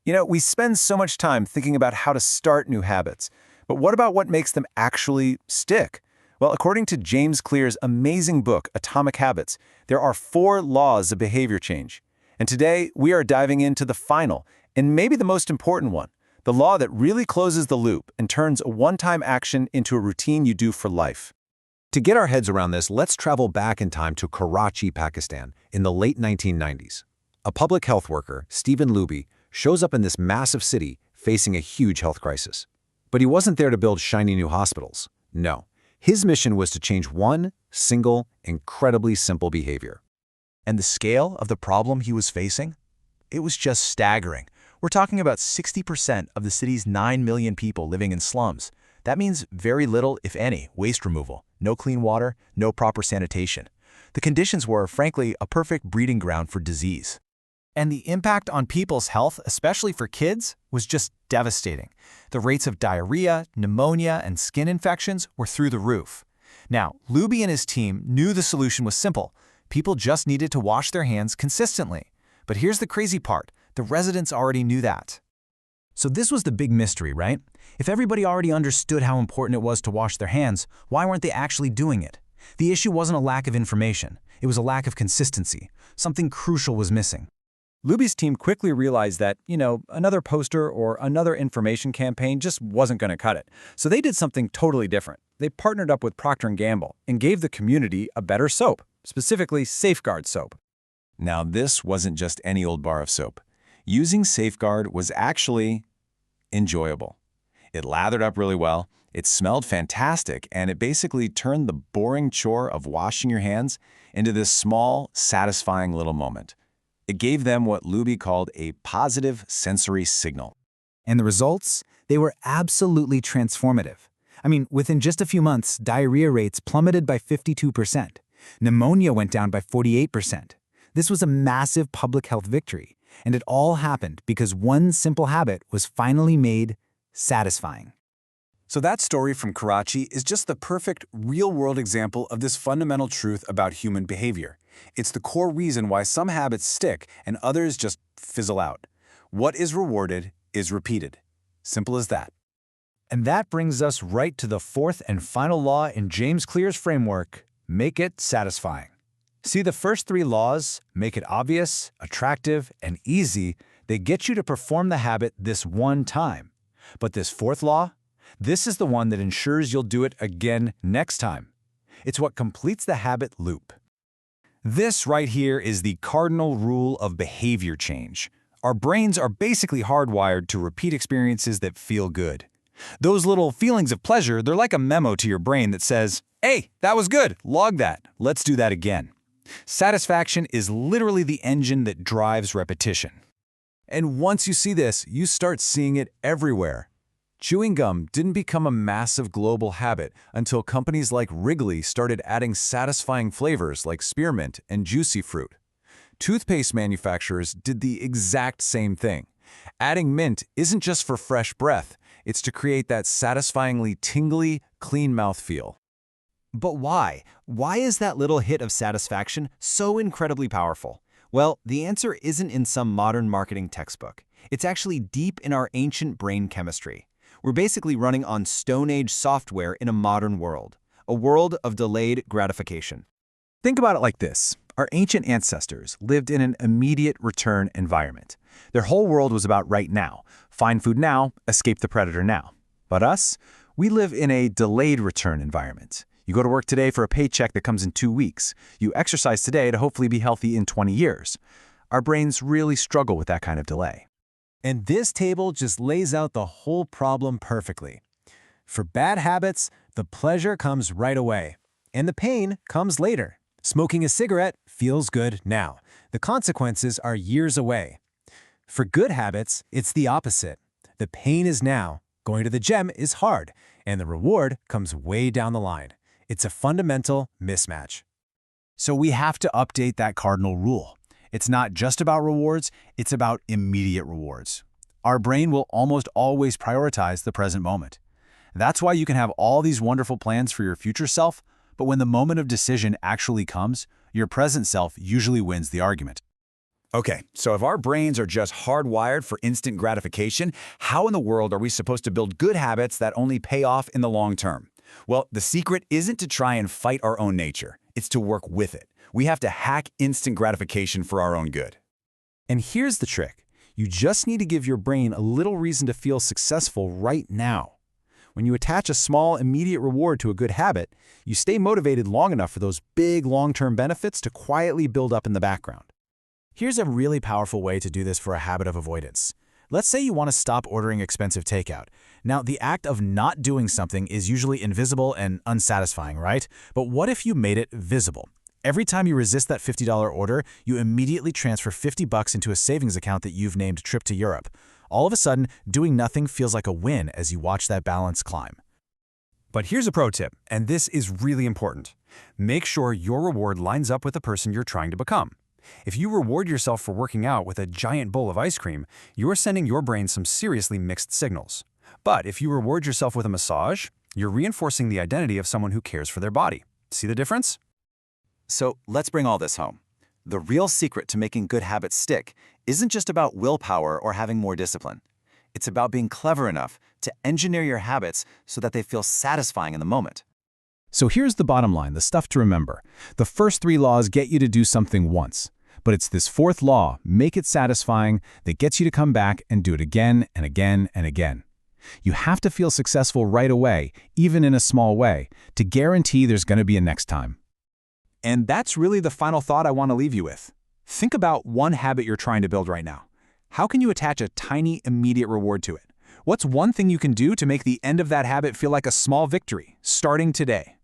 We spend so much time thinking about how to start new habits, but what about what makes them actually stick? Well, according to James Clear's amazing book, Atomic Habits, there are 4 laws of behavior change. And today, we are diving into the final, and maybe the most important one, the law that really closes the loop and turns a one-time action into a routine you do for life. To get our heads around this, let's travel back in time to Karachi, Pakistan, in the late 1990s. A public health worker, Stephen Luby, shows up in this massive city facing a huge health crisis. But he wasn't there to build shiny new hospitals. No. His mission was to change one single, incredibly simple behavior. And the scale of the problem he was facing? It was just staggering. We're talking about 60% of the city's 9 million people living in slums. That means very little, if any, waste removal, no clean water, no proper sanitation. The conditions were, frankly, a perfect breeding ground for disease. And the impact on people's health, especially for kids, was just devastating. The rates of diarrhea, pneumonia, and skin infections were through the roof. Now, Luby and his team knew the solution was simple. People just needed to wash their hands consistently. But here's the crazy part. The residents already knew that. So this was the big mystery, right? If everybody already understood how important it was to wash their hands, why weren't they actually doing it? The issue wasn't a lack of information. It was a lack of consistency. Something crucial was missing. Luby's team quickly realized that, another poster or another information campaign just wasn't going to cut it. So they did something totally different. They partnered up with Procter & Gamble and gave the community a better soap, specifically Safeguard soap. Now, this wasn't just any old bar of soap. Using Safeguard was actually enjoyable. It lathered up really well, it smelled fantastic, and it basically turned the boring chore of washing your hands into this small, satisfying little moment. It gave them what Luby called a positive sensory signal. And the results? They were absolutely transformative. Within just a few months, diarrhea rates plummeted by 52%. Pneumonia went down by 48%. This was a massive public health victory, and it all happened because one simple habit was finally made satisfying. So that story from Karachi is just the perfect real-world example of this fundamental truth about human behavior. It's the core reason why some habits stick and others just fizzle out. What is rewarded is repeated. Simple as that. And that brings us right to the 4th and final law in James Clear's framework, make it satisfying. See, the first 3 laws, make it obvious, attractive, and easy, they get you to perform the habit this one time. But this 4th law? This is the one that ensures you'll do it again next time. It's what completes the habit loop. This right here is the cardinal rule of behavior change. Our brains are basically hardwired to repeat experiences that feel good. Those little feelings of pleasure, they're like a memo to your brain that says, "Hey, that was good, log that, let's do that again." Satisfaction is literally the engine that drives repetition. And once you see this, you start seeing it everywhere. Chewing gum didn't become a massive global habit until companies like Wrigley started adding satisfying flavors like spearmint and juicy fruit. Toothpaste manufacturers did the exact same thing. Adding mint isn't just for fresh breath, it's to create that satisfyingly tingly, clean mouthfeel. But why? Why is that little hit of satisfaction so incredibly powerful? Well, the answer isn't in some modern marketing textbook. It's actually deep in our ancient brain chemistry. We're basically running on Stone Age software in a modern world, a world of delayed gratification. Think about it like this. Our ancient ancestors lived in an immediate return environment. Their whole world was about right now. Find food now, escape the predator now. But us, we live in a delayed return environment. You go to work today for a paycheck that comes in 2 weeks. You exercise today to hopefully be healthy in 20 years. Our brains really struggle with that kind of delay. And this table just lays out the whole problem perfectly. For bad habits, the pleasure comes right away, and the pain comes later. Smoking a cigarette feels good now. The consequences are years away. For good habits, it's the opposite. The pain is now, going to the gym is hard, and the reward comes way down the line. It's a fundamental mismatch. So we have to update that cardinal rule. It's not just about rewards, it's about immediate rewards. Our brain will almost always prioritize the present moment. That's why you can have all these wonderful plans for your future self, but when the moment of decision actually comes, your present self usually wins the argument. Okay, so if our brains are just hardwired for instant gratification, how in the world are we supposed to build good habits that only pay off in the long term? Well, the secret isn't to try and fight our own nature. It's to work with it. We have to hack instant gratification for our own good. And here's the trick. You just need to give your brain a little reason to feel successful right now. When you attach a small, immediate reward to a good habit, you stay motivated long enough for those big, long-term benefits to quietly build up in the background. Here's a really powerful way to do this for a habit of avoidance. Let's say you want to stop ordering expensive takeout. Now, the act of not doing something is usually invisible and unsatisfying, right? But what if you made it visible? Every time you resist that $50 order, you immediately transfer $50 into a savings account that you've named Trip to Europe. All of a sudden, doing nothing feels like a win as you watch that balance climb. But here's a pro tip, and this is really important. Make sure your reward lines up with the person you're trying to become. If you reward yourself for working out with a giant bowl of ice cream, you're sending your brain some seriously mixed signals. But if you reward yourself with a massage, you're reinforcing the identity of someone who cares for their body. See the difference? So let's bring all this home. The real secret to making good habits stick isn't just about willpower or having more discipline. It's about being clever enough to engineer your habits so that they feel satisfying in the moment. So here's the bottom line, the stuff to remember. The first 3 laws get you to do something once. But it's this 4th law, make it satisfying, that gets you to come back and do it again and again and again. You have to feel successful right away, even in a small way, to guarantee there's going to be a next time. And that's really the final thought I want to leave you with. Think about one habit you're trying to build right now. How can you attach a tiny, immediate reward to it? What's one thing you can do to make the end of that habit feel like a small victory, starting today?